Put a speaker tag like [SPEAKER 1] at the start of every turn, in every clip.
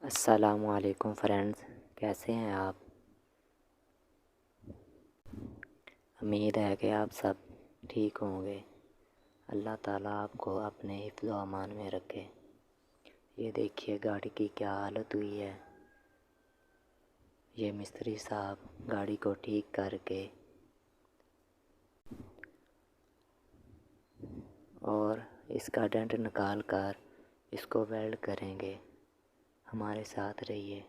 [SPEAKER 1] अस्सलामुअलैकुम फ्रेंड्स, कैसे हैं आप। उम्मीद है कि आप सब ठीक होंगे। अल्लाह ताला आपको अपने हिफ्ज़ व अमान में रखे। ये देखिए गाड़ी की क्या हालत हुई है। ये मिस्त्री साहब गाड़ी को ठीक करके और इसका डेंट निकाल कर इसको वेल्ड करेंगे। हमारे साथ रहिए।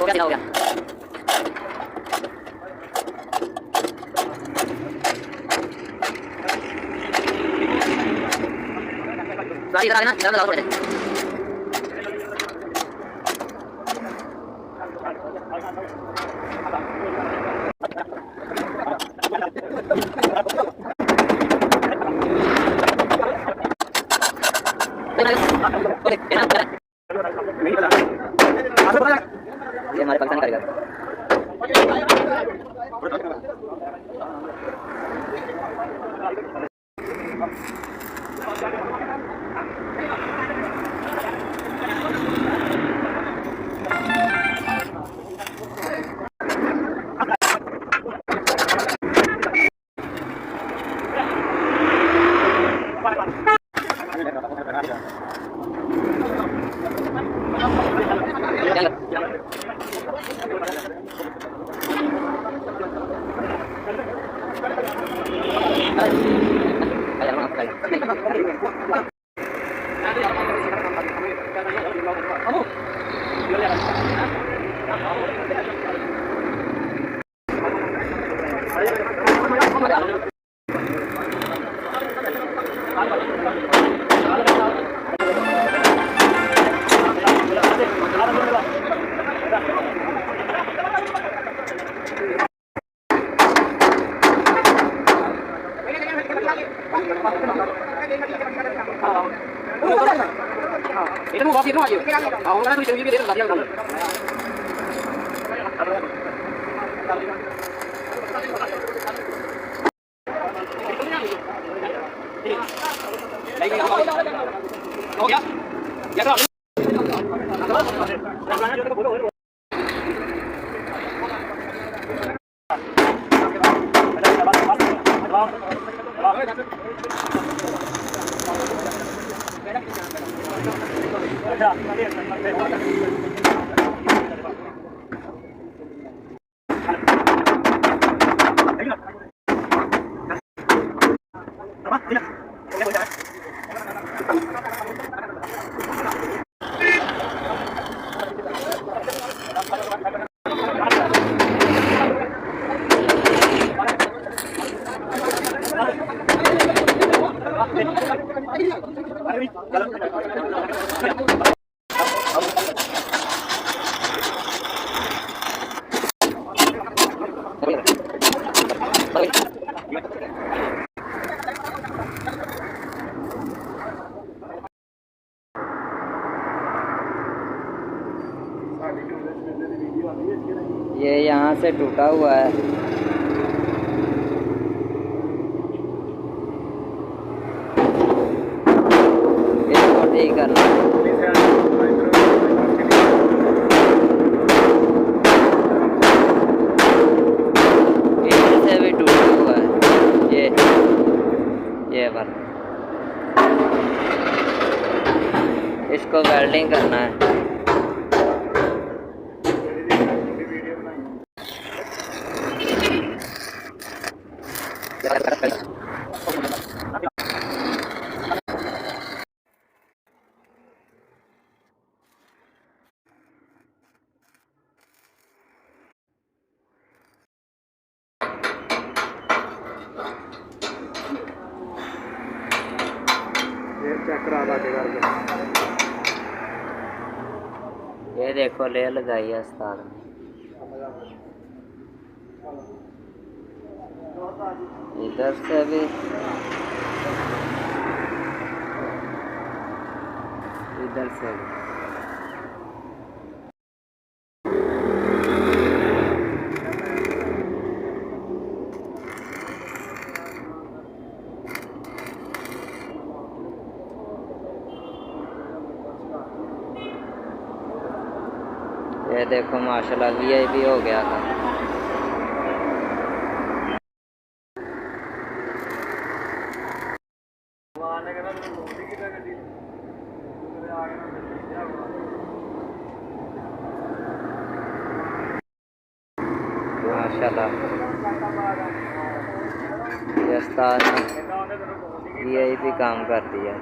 [SPEAKER 1] हो गया गाड़ी इधर आ गई ना, इधर लगाओ थोड़े से। ये हमारे पाकिस्तानी कारीगर itu mau bawa itu aja. Awalnya tuh jadi dia tadi yang kamu. Oh ya. Ya kan. ये यहाँ से टूटा हुआ है। इसको ठीक करना इधर से भी टूटा हुआ है। ये पर इसको वेल्डिंग करना है।
[SPEAKER 2] चेक करा ला के करके
[SPEAKER 1] ये देखो ले लगाई है उस्ताद ने। इधर से भी, इधर से भी। ये देखो माशाल्लाह वीआईपी हो गया था। माशाल्लाह ये उस्ताद ने वीआईपी काम कर दिया।